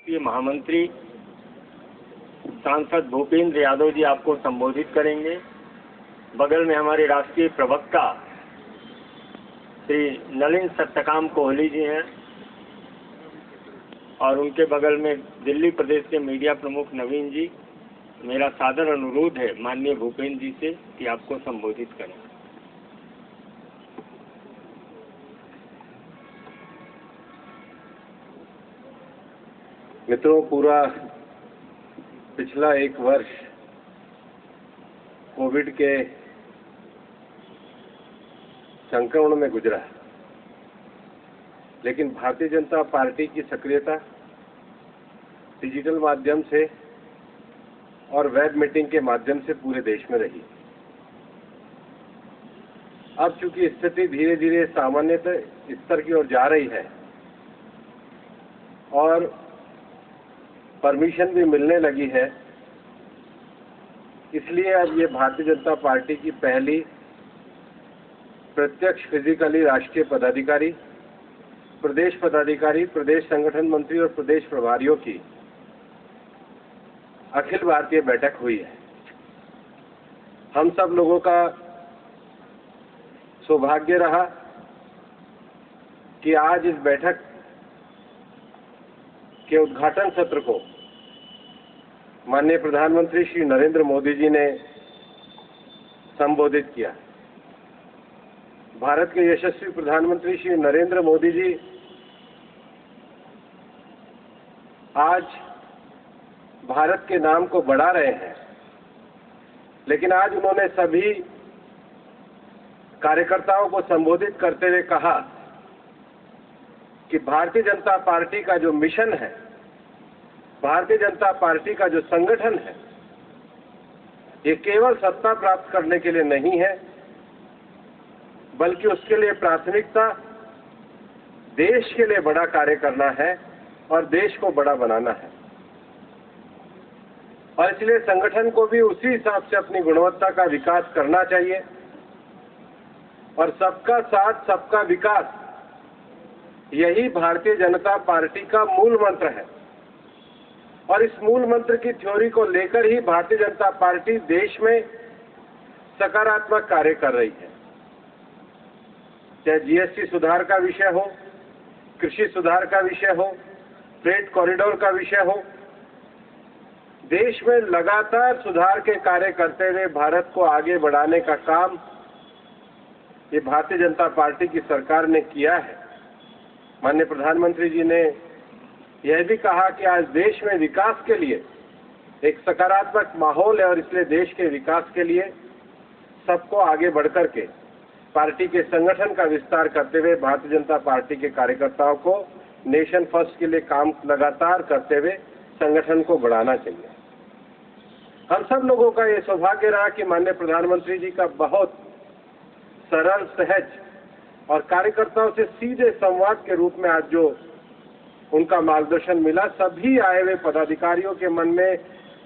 राष्ट्रीय महामंत्री सांसद भूपेंद्र यादव जी आपको संबोधित करेंगे। बगल में हमारे राष्ट्रीय प्रवक्ता श्री नलिन सत्यकाम कोहली जी हैं और उनके बगल में दिल्ली प्रदेश के मीडिया प्रमुख नवीन जी। मेरा सादर अनुरोध है माननीय भूपेंद्र जी से कि आपको संबोधित करें। मित्रों, पूरा पिछला एक वर्ष कोविड के संक्रमण में गुजरा, लेकिन भारतीय जनता पार्टी की सक्रियता डिजिटल माध्यम से और वेब मीटिंग के माध्यम से पूरे देश में रही। अब चूंकि स्थिति धीरे धीरे सामान्य स्तर की ओर जा रही है और परमिशन भी मिलने लगी है, इसलिए अब ये भारतीय जनता पार्टी की पहली प्रत्यक्ष फिजिकली राष्ट्रीय पदाधिकारी, प्रदेश पदाधिकारी, प्रदेश संगठन मंत्री और प्रदेश प्रभारियों की अखिल भारतीय बैठक हुई है। हम सब लोगों का सौभाग्य रहा कि आज इस बैठक के उद्घाटन सत्र को माननीय प्रधानमंत्री श्री नरेंद्र मोदी जी ने संबोधित किया। भारत के यशस्वी प्रधानमंत्री श्री नरेंद्र मोदी जी आज भारत के नाम को बढ़ा रहे हैं, लेकिन आज उन्होंने सभी कार्यकर्ताओं को संबोधित करते हुए कहा कि भारतीय जनता पार्टी का जो मिशन है, भारतीय जनता पार्टी का जो संगठन है, ये केवल सत्ता प्राप्त करने के लिए नहीं है, बल्कि उसके लिए प्राथमिकता देश के लिए बड़ा कार्य करना है और देश को बड़ा बनाना है। और इसलिए संगठन को भी उसी हिसाब से अपनी गुणवत्ता का विकास करना चाहिए और सबका साथ सबका विकास, यही भारतीय जनता पार्टी का मूल मंत्र है। और इस मूल मंत्र की थ्योरी को लेकर ही भारतीय जनता पार्टी देश में सकारात्मक कार्य कर रही है। चाहे जीएसटी सुधार का विषय हो, कृषि सुधार का विषय हो, फ्रेट कॉरिडोर का विषय हो, देश में लगातार सुधार के कार्य करते हुए भारत को आगे बढ़ाने का काम ये भारतीय जनता पार्टी की सरकार ने किया है। माननीय प्रधानमंत्री जी ने यह भी कहा कि आज देश में विकास के लिए एक सकारात्मक माहौल है और इसलिए देश के विकास के लिए सबको आगे बढ़कर के पार्टी के संगठन का विस्तार करते हुए भारतीय जनता पार्टी के कार्यकर्ताओं को नेशन फर्स्ट के लिए काम लगातार करते हुए संगठन को बढ़ाना चाहिए। हम सब लोगों का ये सौभाग्य रहा कि माननीय प्रधानमंत्री जी का बहुत सरल, सहज और कार्यकर्ताओं से सीधे संवाद के रूप में आज जो उनका मार्गदर्शन मिला, सभी आए हुए पदाधिकारियों के मन में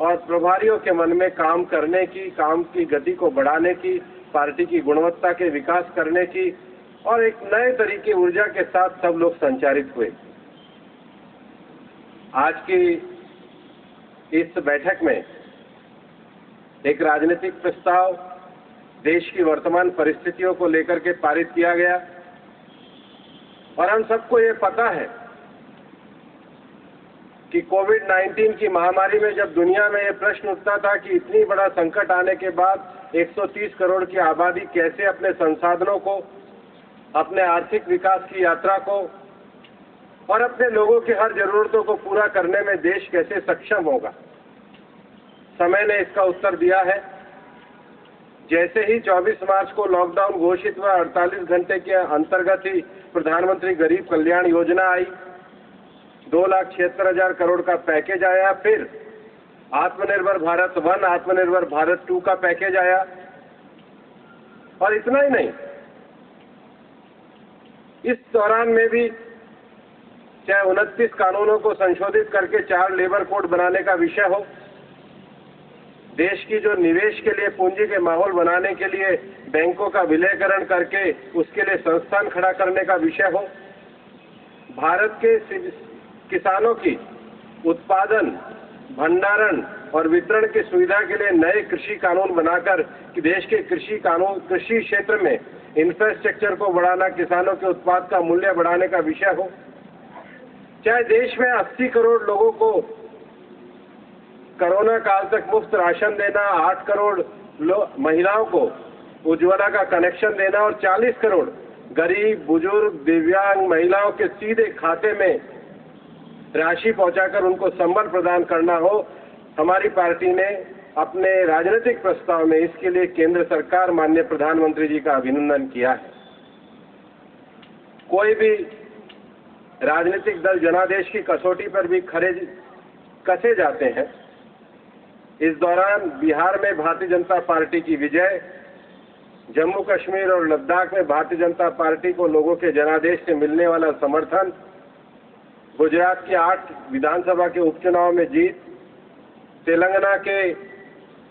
और प्रभारियों के मन में काम करने की, काम की गति को बढ़ाने की, पार्टी की गुणवत्ता के विकास करने की और एक नए तरीके ऊर्जा के साथ सब लोग संचारित हुए। आज की इस बैठक में एक राजनीतिक प्रस्ताव देश की वर्तमान परिस्थितियों को लेकर के पारित किया गया और हम सबको ये पता है कि कोविड-19 की महामारी में जब दुनिया में ये प्रश्न उठता था कि इतनी बड़ा संकट आने के बाद 130 करोड़ की आबादी कैसे अपने संसाधनों को, अपने आर्थिक विकास की यात्रा को और अपने लोगों की हर जरूरतों को पूरा करने में देश कैसे सक्षम होगा, समय ने इसका उत्तर दिया है। जैसे ही 24 मार्च को लॉकडाउन घोषित हुआ, 48 घंटे के अंतर्गत ही प्रधानमंत्री गरीब कल्याण योजना आई, 2,76,000 करोड़ का पैकेज आया, फिर आत्मनिर्भर भारत 1, आत्मनिर्भर भारत 2 का पैकेज आया। और इतना ही नहीं, इस दौरान में भी चाहे 29 कानूनों को संशोधित करके 4 लेबर कोड बनाने का विषय हो, देश की जो निवेश के लिए पूंजी के माहौल बनाने के लिए बैंकों का विलयकरण करके उसके लिए संस्थान खड़ा करने का विषय हो, भारत के किसानों की उत्पादन, भंडारण और वितरण की सुविधा के लिए नए कृषि कानून बनाकर कि देश के कृषि क्षेत्र में इंफ्रास्ट्रक्चर को बढ़ाना, किसानों के उत्पाद का मूल्य बढ़ाने का विषय हो, चाहे देश में 80 करोड़ लोगों को कोरोना काल तक मुफ्त राशन देना, 8 करोड़ महिलाओं को उज्ज्वला का कनेक्शन देना और 40 करोड़ गरीब, बुजुर्ग, दिव्यांग महिलाओं के सीधे खाते में राशि पहुंचाकर उनको संबल प्रदान करना हो, हमारी पार्टी ने अपने राजनीतिक प्रस्ताव में इसके लिए केंद्र सरकार, माननीय प्रधानमंत्री जी का अभिनंदन किया है। कोई भी राजनीतिक दल जनादेश की कसौटी पर भी कसे जाते हैं। इस दौरान बिहार में भारतीय जनता पार्टी की विजय, जम्मू कश्मीर और लद्दाख में भारतीय जनता पार्टी को लोगों के जनादेश से मिलने वाला समर्थन, गुजरात की 8 विधानसभा के उपचुनाव में जीत, तेलंगाना के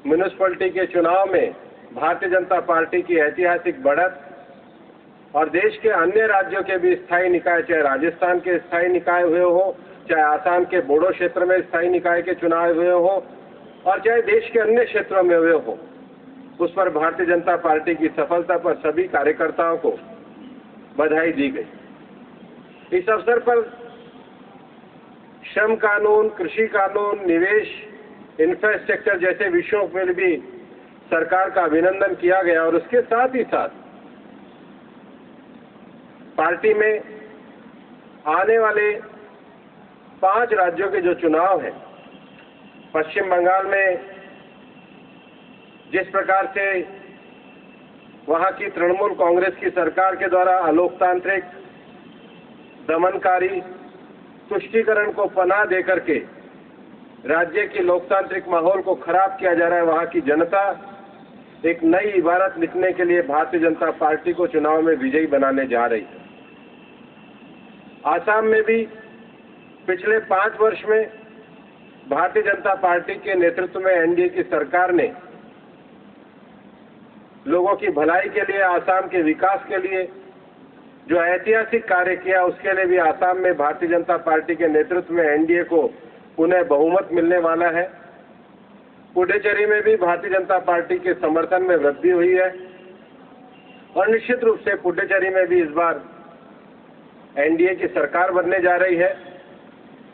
म्यूनिसिपैलिटी के चुनाव में भारतीय जनता पार्टी की ऐतिहासिक बढ़त और देश के अन्य राज्यों के भी स्थायी निकाय, चाहे राजस्थान के स्थायी निकाय हुए हो, चाहे आसाम के बोडो क्षेत्र में स्थायी निकाय के चुनाव हुए हो और चाहे देश के अन्य क्षेत्रों में हुए हो, उस पर भारतीय जनता पार्टी की सफलता पर सभी कार्यकर्ताओं को बधाई दी गई। इस अवसर पर श्रम कानून, कृषि कानून, निवेश, इंफ्रास्ट्रक्चर जैसे विषयों पर भी सरकार का अभिनंदन किया गया और उसके साथ ही साथ पार्टी में आने वाले 5 राज्यों के जो चुनाव हैं, पश्चिम बंगाल में जिस प्रकार से वहां की तृणमूल कांग्रेस की सरकार के द्वारा अलोकतांत्रिक, दमनकारी, तुष्टीकरण को पनाह देकर के राज्य की लोकतांत्रिक माहौल को खराब किया जा रहा है, वहां की जनता एक नई इबारत लिखने के लिए भारतीय जनता पार्टी को चुनाव में विजयी बनाने जा रही है। आसाम में भी पिछले 5 वर्ष में भारतीय जनता पार्टी के नेतृत्व में एनडीए की सरकार ने लोगों की भलाई के लिए, आसाम के विकास के लिए जो ऐतिहासिक कार्य किया, उसके लिए भी आसाम में भारतीय जनता पार्टी के नेतृत्व में एनडीए को पुनः बहुमत मिलने वाला है। पुडुचेरी में भी भारतीय जनता पार्टी के समर्थन में वृद्धि हुई है और निश्चित रूप से पुडुचेरी में भी इस बार एनडीए की सरकार बनने जा रही है।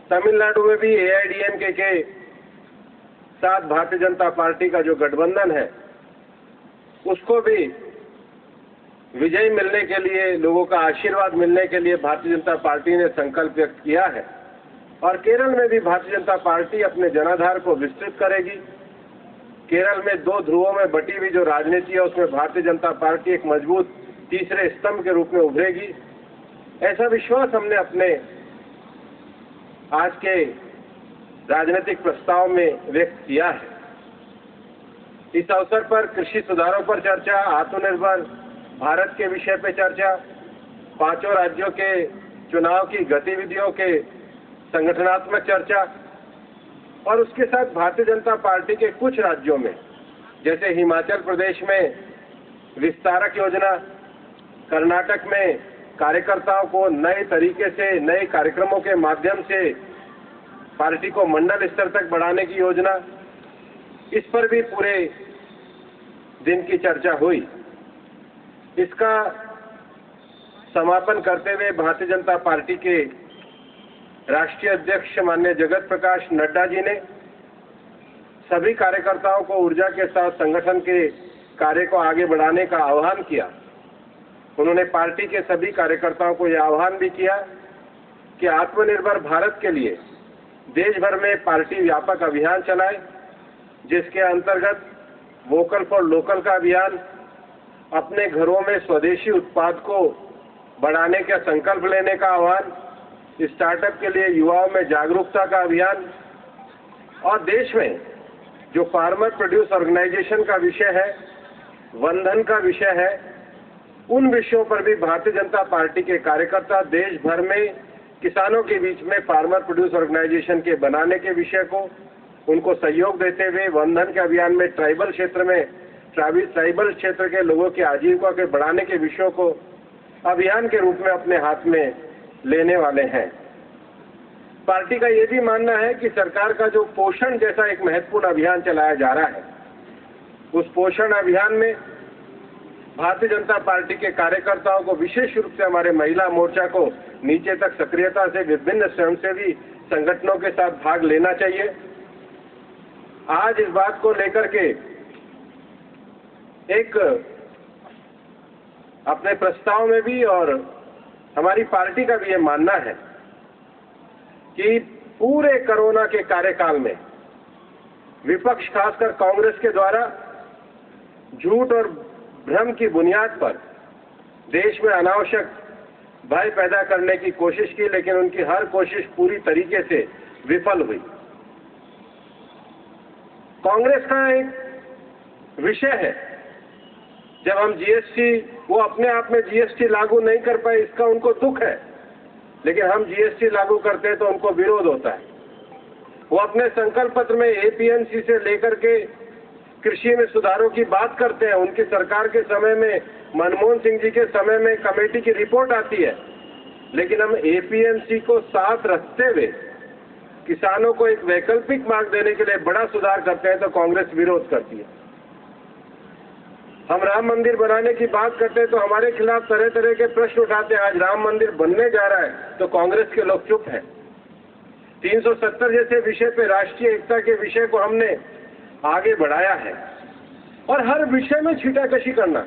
तमिलनाडु में भी एआईडीएमके के साथ भारतीय जनता पार्टी का जो गठबंधन है, उसको भी विजय मिलने के लिए, लोगों का आशीर्वाद मिलने के लिए भारतीय जनता पार्टी ने संकल्प व्यक्त किया है और केरल में भी भारतीय जनता पार्टी अपने जनाधार को विस्तृत करेगी। केरल में 2 ध्रुवों में बटी हुई जो राजनीति है, उसमें भारतीय जनता पार्टी एक मजबूत तीसरे स्तंभ के रूप में उभरेगी, ऐसा विश्वास हमने अपने आज के राजनीतिक प्रस्ताव में व्यक्त किया है। इस अवसर पर कृषि सुधारों पर चर्चा, आत्मनिर्भर भारत के विषय पर चर्चा, 5 राज्यों के चुनाव की गतिविधियों के संगठनात्मक चर्चा और उसके साथ भारतीय जनता पार्टी के कुछ राज्यों में, जैसे हिमाचल प्रदेश में विस्तारक योजना, कर्नाटक में कार्यकर्ताओं को नए तरीके से, नए कार्यक्रमों के माध्यम से पार्टी को मंडल स्तर तक बढ़ाने की योजना, इस पर भी पूरे दिन की चर्चा हुई। इसका समापन करते हुए भारतीय जनता पार्टी के राष्ट्रीय अध्यक्ष माननीय जगत प्रकाश नड्डा जी ने सभी कार्यकर्ताओं को ऊर्जा के साथ संगठन के कार्य को आगे बढ़ाने का आह्वान किया। उन्होंने पार्टी के सभी कार्यकर्ताओं को यह आह्वान भी किया कि आत्मनिर्भर भारत के लिए देश भर में पार्टी व्यापक अभियान चलाए, जिसके अंतर्गत वोकल फॉर लोकल का अभियान, अपने घरों में स्वदेशी उत्पाद को बढ़ाने का संकल्प लेने का आह्वान, स्टार्टअप के लिए युवाओं में जागरूकता का अभियान और देश में जो फार्मर प्रोड्यूस ऑर्गेनाइजेशन का विषय है, वंधन का विषय है, उन विषयों पर भी भारतीय जनता पार्टी के कार्यकर्ता देश भर में किसानों के बीच में फार्मर प्रोड्यूस ऑर्गेनाइजेशन के बनाने के विषय को उनको सहयोग देते हुए वंधन के अभियान में ट्राइबल क्षेत्र के लोगों की आजीविका के बढ़ाने के विषयों को अभियान के रूप में अपने हाथ में लेने वाले हैं। पार्टी का ये भी मानना है कि सरकार का जो पोषण जैसा एक महत्वपूर्ण अभियान चलाया जा रहा है, उस पोषण अभियान में भारतीय जनता पार्टी के कार्यकर्ताओं को, विशेष रूप से हमारे महिला मोर्चा को नीचे तक सक्रियता से विभिन्न स्वयंसेवी संगठनों के साथ भाग लेना चाहिए। आज इस बात को लेकर के एक अपने प्रस्ताव में भी और हमारी पार्टी का भी ये मानना है कि पूरे कोरोना के कार्यकाल में विपक्ष, खासकर कांग्रेस के द्वारा झूठ और भ्रम की बुनियाद पर देश में अनावश्यक भय पैदा करने की कोशिश की, लेकिन उनकी हर कोशिश पूरी तरीके से विफल हुई। कांग्रेस का एक विषय है, जब हम जीएसटी, वो अपने आप में जीएसटी लागू नहीं कर पाए, इसका उनको दुख है, लेकिन हम जीएसटी लागू करते हैं तो उनको विरोध होता है। वो अपने संकल्प पत्र में एपीएमसी से लेकर के कृषि में सुधारों की बात करते हैं। उनकी सरकार के समय में, मनमोहन सिंह जी के समय में कमेटी की रिपोर्ट आती है, लेकिन हम एपीएमसी को साथ रखते हुए किसानों को एक वैकल्पिक मार्ग देने के लिए बड़ा सुधार करते हैं तो कांग्रेस विरोध करती है। हम राम मंदिर बनाने की बात करते हैं तो हमारे खिलाफ तरह तरह के प्रश्न उठाते हैं। आज राम मंदिर बनने जा रहा है तो कांग्रेस के लोग चुप हैं। 370 जैसे विषय पे, राष्ट्रीय एकता के विषय को हमने आगे बढ़ाया है, और हर विषय में छींटाकशी करना,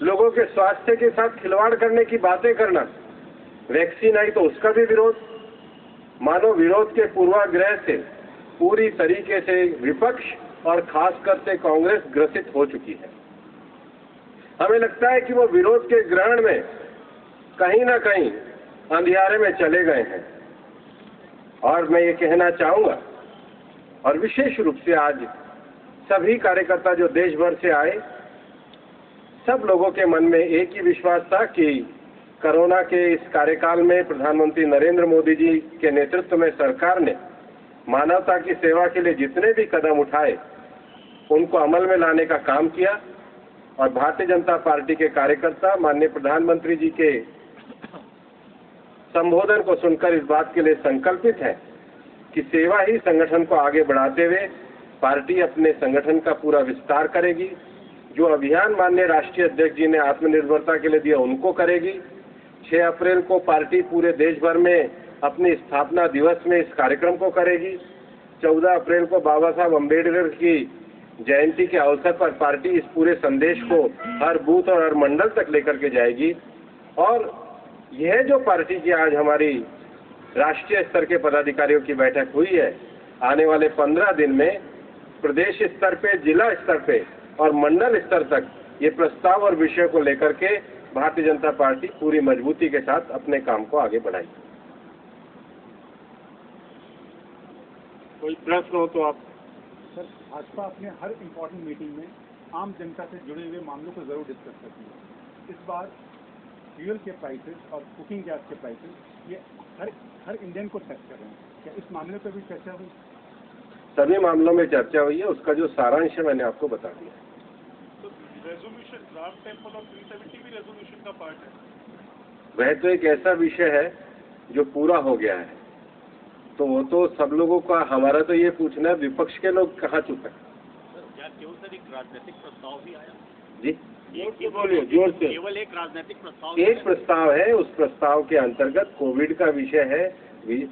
लोगों के स्वास्थ्य के साथ खिलवाड़ करने की बातें करना, वैक्सीन आई तो उसका भी विरोध। मानो विरोध के पूर्वाग्रह से पूरी तरीके से विपक्ष और खासकर से कांग्रेस ग्रसित हो चुकी है। हमें लगता है कि वो विरोध के ग्रहण में कहीं ना कहीं अंधियारे में चले गए हैं। और मैं ये कहना चाहूंगा, और विशेष रूप से आज सभी कार्यकर्ता जो देश भर से आए, सब लोगों के मन में एक ही विश्वास था कि कोरोना के इस कार्यकाल में प्रधानमंत्री नरेंद्र मोदी जी के नेतृत्व में सरकार ने मानवता की सेवा के लिए जितने भी कदम उठाए उनको अमल में लाने का काम किया। और भारतीय जनता पार्टी के कार्यकर्ता माननीय प्रधानमंत्री जी के संबोधन को सुनकर इस बात के लिए संकल्पित है कि सेवा ही संगठन को आगे बढ़ाते हुए पार्टी अपने संगठन का पूरा विस्तार करेगी। जो अभियान माननीय राष्ट्रीय अध्यक्ष जी ने आत्मनिर्भरता के लिए दिया उनको करेगी। 6 अप्रैल को पार्टी पूरे देश भर में अपनी स्थापना दिवस में इस कार्यक्रम को करेगी। 14 अप्रैल को बाबा साहब अम्बेडकर की जयंती के अवसर पर पार्टी इस पूरे संदेश को हर बूथ और हर मंडल तक लेकर के जाएगी। और यह जो पार्टी की आज हमारी राष्ट्रीय स्तर के पदाधिकारियों की बैठक हुई है, आने वाले 15 दिन में प्रदेश स्तर पे, जिला स्तर पे और मंडल स्तर तक ये प्रस्ताव और विषय को लेकर के भारतीय जनता पार्टी पूरी मजबूती के साथ अपने काम को आगे बढ़ाएगी। कोई प्रश्न हो तो आप। सर, भाजपा अपने हर इम्पोर्टेंट मीटिंग में आम जनता से जुड़े हुए मामलों को जरूर डिस्कस करती है। इस बार फ्यूल के प्राइसेस और कुकिंग गैस के प्राइसेस ये हर इंडियन को टच कर रहे हैं। क्या इस मामले पर भी चर्चा हुई? सभी मामलों में चर्चा हुई है, उसका जो सारांश है मैंने आपको बता दिया। तो रेजोल्यूशन, ड्राफ्ट टेम्पल और 370 भी रेजोल्यूशन का पार्ट है। वह तो एक ऐसा विषय है जो पूरा हो गया है, तो वो तो सब लोगों का, हमारा तो ये पूछना है विपक्ष के लोग कहाँ चुप है। क्या केवल सर एक राजनीतिक प्रस्ताव भी आया? जी बोलिए जोर से। केवल एक राजनीतिक प्रस्ताव? एक प्रस्ताव है, उस प्रस्ताव के अंतर्गत कोविड का विषय है,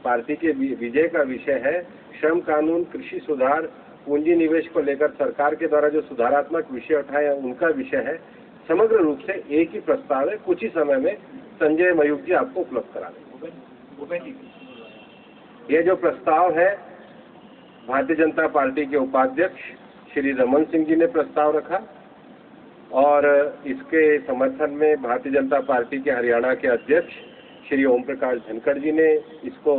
पार्टी के विजय का विषय है, श्रम कानून, कृषि सुधार, पूंजी निवेश को लेकर सरकार के द्वारा जो सुधारात्मक विषय उठाए हैं उनका विषय है। समग्र रूप से एक ही प्रस्ताव है। कुछ ही समय में संजय मयूख जी आपको उपलब्ध करा देंगे। ये जो प्रस्ताव है, भारतीय जनता पार्टी के उपाध्यक्ष श्री रमन सिंह जी ने प्रस्ताव रखा और इसके समर्थन में भारतीय जनता पार्टी के हरियाणा के अध्यक्ष श्री ओम प्रकाश धनखड़ जी ने इसको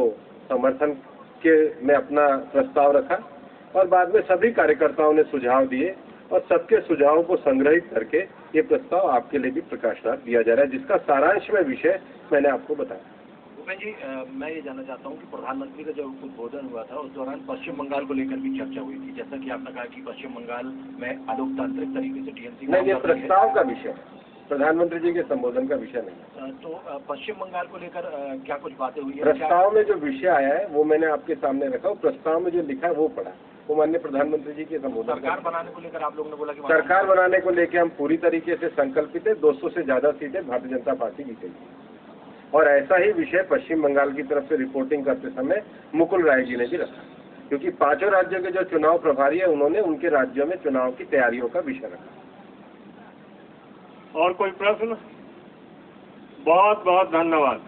समर्थन के में अपना प्रस्ताव रखा और बाद में सभी कार्यकर्ताओं ने सुझाव दिए और सबके सुझावों को संग्रहित करके ये प्रस्ताव आपके लिए भी प्रकाशनार्थ दिया जा रहा है, जिसका सारांश में विषय मैंने आपको बताया। भूपेन जी, मैं ये जानना चाहता हूँ कि प्रधानमंत्री का जब उद्बोधन हुआ था उस दौरान पश्चिम बंगाल को लेकर भी चर्चा हुई थी, जैसा कि आपने कहा कि पश्चिम बंगाल में अलोकतांत्रिक तरीके से टीएमसी नहीं, ये प्रस्ताव का विषय। प्रधानमंत्री जी के संबोधन का विषय नहीं है। तो पश्चिम बंगाल को लेकर क्या कुछ बातें हुई है? प्रस्ताव में जो विषय आया है वो मैंने आपके सामने रखा, प्रस्ताव में जो लिखा है वो पढ़ा, वो माननीय प्रधानमंत्री जी के संबोधन। सरकार बनाने को लेकर आप लोगों ने बोला कि सरकार बनाने को लेकर हम पूरी तरीके से संकल्पित है। 200 से ज्यादा सीटें भारतीय जनता पार्टी जीतेगी। और ऐसा ही विषय पश्चिम बंगाल की तरफ से रिपोर्टिंग करते समय मुकुल राय जी ने भी रखा, क्योंकि 5 राज्यों के जो चुनाव प्रभारी है उन्होंने उनके राज्यों में चुनाव की तैयारियों का विषय रखा। और कोई प्रश्न? बहुत बहुत धन्यवाद।